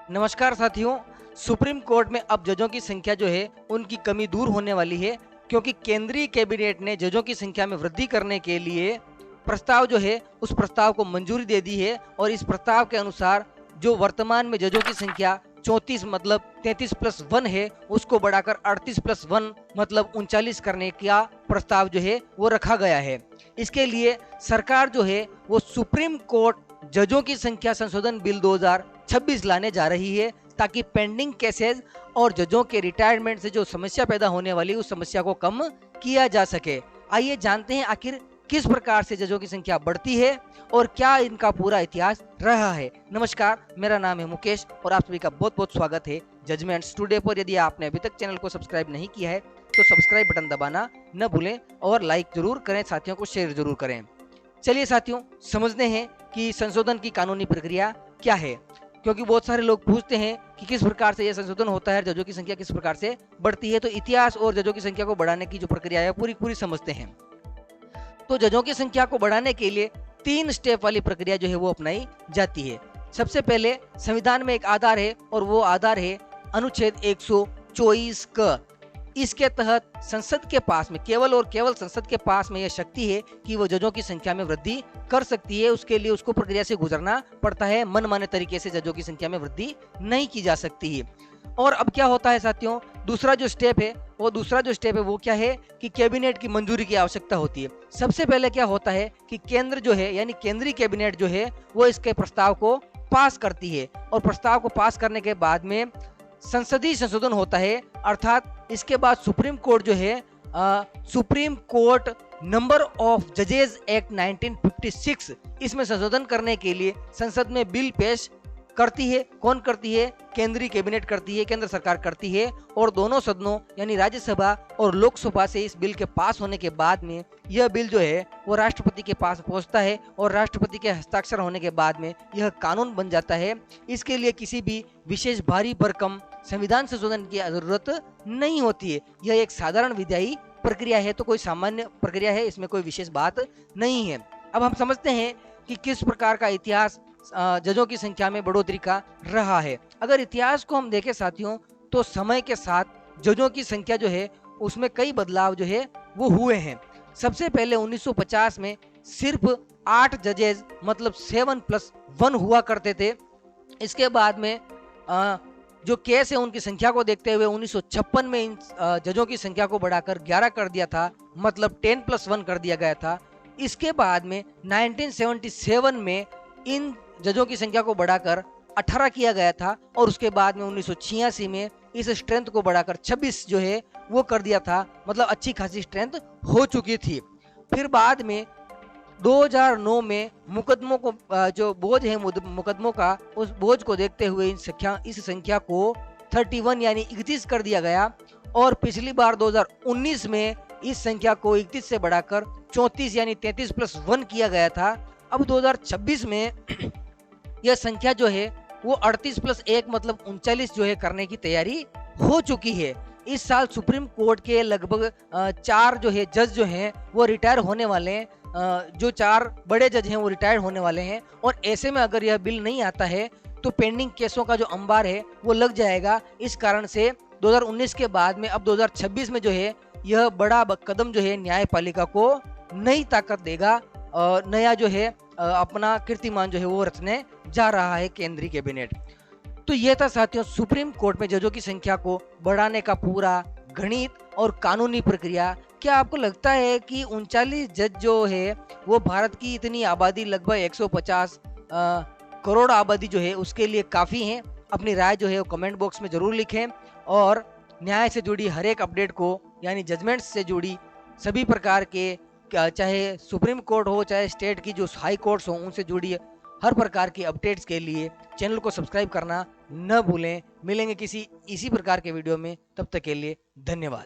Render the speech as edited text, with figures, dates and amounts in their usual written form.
नमस्कार साथियों। Supreme court में अब जजों की संख्या जो है उनकी कमी दूर होने वाली है, क्योंकि केंद्रीय कैबिनेट ने जजों की संख्या में वृद्धि करने के लिए प्रस्ताव जो है उस प्रस्ताव को मंजूरी दे दी है। और इस प्रस्ताव के अनुसार जो वर्तमान में जजों की संख्या 34 मतलब 33+1 है, उसको बढ़ाकर 38+1 मतलब 39 करने का प्रस्ताव जो है वो रखा गया है। इसके लिए सरकार जो है वो सुप्रीम कोर्ट जजों की संख्या संशोधन बिल 2026 लाने जा रही है, ताकि पेंडिंग केसेस और जजों के रिटायरमेंट से जो समस्या पैदा होने वाली उस समस्या को कम किया जा सके। आइए जानते हैं आखिर किस प्रकार से जजों की संख्या बढ़ती है और क्या इनका पूरा इतिहास रहा है। नमस्कार, मेरा नाम है मुकेश और आप सभी का बहुत बहुत स्वागत है जजमेंट्स टुडे पर। यदि आपने अभी तक चैनल को सब्सक्राइब नहीं किया है तो सब्सक्राइब बटन दबाना न भूलें और लाइक जरूर करें, साथियों को शेयर जरूर करें। चलिए साथियों, समझते हैं कि संशोधन की कानूनी प्रक्रिया क्या है, क्योंकि बहुत सारे लोग पूछते हैं कि किस प्रकार से यह संशोधन होता है, जजों की संख्या किस प्रकार से बढ़ती है। तो इतिहास और जजों की संख्या को बढ़ाने की जो प्रक्रिया है पूरी समझते हैं। तो जजों की संख्या को बढ़ाने के लिए 3 स्टेप वाली प्रक्रिया जो है वो अपनाई जाती है। सबसे पहले संविधान में एक आधार है और वो आधार है अनुच्छेद 124 क। इसके तहत संसद के पास में केवल और केवल संसद के पास में यह शक्ति है कि वो जजों की संख्या में वृद्धि कर सकती है। उसके लिए उसको प्रक्रिया से गुजरना पड़ता है, मनमाने तरीके से जजों की संख्या में वृद्धि नहीं की जा सकती है। और अब क्या होता है साथियों, दूसरा जो स्टेप है वो क्या है कि कैबिनेट की मंजूरी की आवश्यकता होती है। सबसे पहले क्या होता है कि केंद्र जो है यानी केंद्रीय कैबिनेट जो है वो इसके प्रस्ताव को पास करती है, और प्रस्ताव को पास करने के बाद में संसदीय संशोधन होता है। अर्थात इसके बाद सुप्रीम कोर्ट जो है सुप्रीम कोर्ट नंबर ऑफ जजेस एक्ट 1956 इसमें संशोधन करने के लिए संसद में बिल पेश करती है। कौन करती है? केंद्रीय कैबिनेट करती है, केंद्र सरकार करती है। और दोनों सदनों यानी राज्यसभा और लोकसभा से इस बिल के पास होने के बाद में यह बिल जो है वो राष्ट्रपति के पास पहुंचता है, और राष्ट्रपति के हस्ताक्षर होने के बाद में यह कानून बन जाता है। इसके लिए किसी भी विशेष भारी भरकम संविधान संशोधन की जरूरत नहीं होती है। यह एक साधारण विधायी प्रक्रिया है, तो कोई सामान्य प्रक्रिया है, इसमें कोई विशेष बात नहीं है। अब हम समझते हैं कि किस प्रकार का इतिहास जजों की संख्या में बढ़ोतरी का रहा है। अगर इतिहास को हम देखें साथियों, तो समय के साथ जजों की संख्या जो है उसमें कई बदलाव जो है वो हुए हैं। सबसे पहले 1950 में सिर्फ 8 जजेज मतलब 7+1 हुआ करते थे। इसके बाद में जो केस है उनकी संख्या को देखते हुए 1956 में इन जजों की संख्या को बढ़ाकर 11 कर दिया था, मतलब 10+1 कर दिया गया था। इसके बाद में 1977 में इन जजों की संख्या को बढ़ाकर 18 किया गया था, और उसके बाद में 1986 में इस स्ट्रेंथ को बढ़ाकर 26 जो है वो कर दिया था, मतलब अच्छी खासी स्ट्रेंथ हो चुकी थी। फिर बाद में 2009 में मुकदमों को जो बोझ है मुकदमों का, उस बोझ को देखते हुए इस संख्या को 31 यानी 31 कर दिया गया। और पिछली बार 2019 में इस संख्या को 31 से बढ़ाकर 34 यानी 33+1 किया गया था। अब 2026 में यह संख्या जो है वो 38+1 मतलब 39 जो है करने की तैयारी हो चुकी है। इस साल सुप्रीम कोर्ट के लगभग 4 जो है जज जो हैं वो रिटायर होने वाले हैं। जो 4 बड़े जज हैं वो रिटायर होने वाले हैं, और ऐसे में अगर यह बिल नहीं आता है तो पेंडिंग केसों का जो अंबार है वो लग जाएगा। इस कारण से 2019 के बाद में अब 2026 में जो है यह बड़ा कदम जो है न्यायपालिका को नई ताकत देगा, और नया जो है अपना कीर्तिमान जो है वो रचने जा रहा है केंद्रीय कैबिनेट। तो यह था साथियों सुप्रीम कोर्ट में जजों की संख्या को बढ़ाने का पूरा गणित और कानूनी प्रक्रिया। क्या आपको लगता है कि 39 जज जो है वो भारत की इतनी आबादी लगभग 150 करोड़ आबादी जो है उसके लिए काफ़ी है? अपनी राय जो है वो कमेंट बॉक्स में ज़रूर लिखें, और न्याय से जुड़ी हर एक अपडेट को यानी जजमेंट्स से जुड़ी सभी प्रकार के, चाहे सुप्रीम कोर्ट हो चाहे स्टेट की जो हाई कोर्ट्स हो, उनसे जुड़ी हर प्रकार की अपडेट्स के लिए चैनल को सब्सक्राइब करना न भूलें। मिलेंगे किसी इसी प्रकार के वीडियो में, तब तक के लिए धन्यवाद।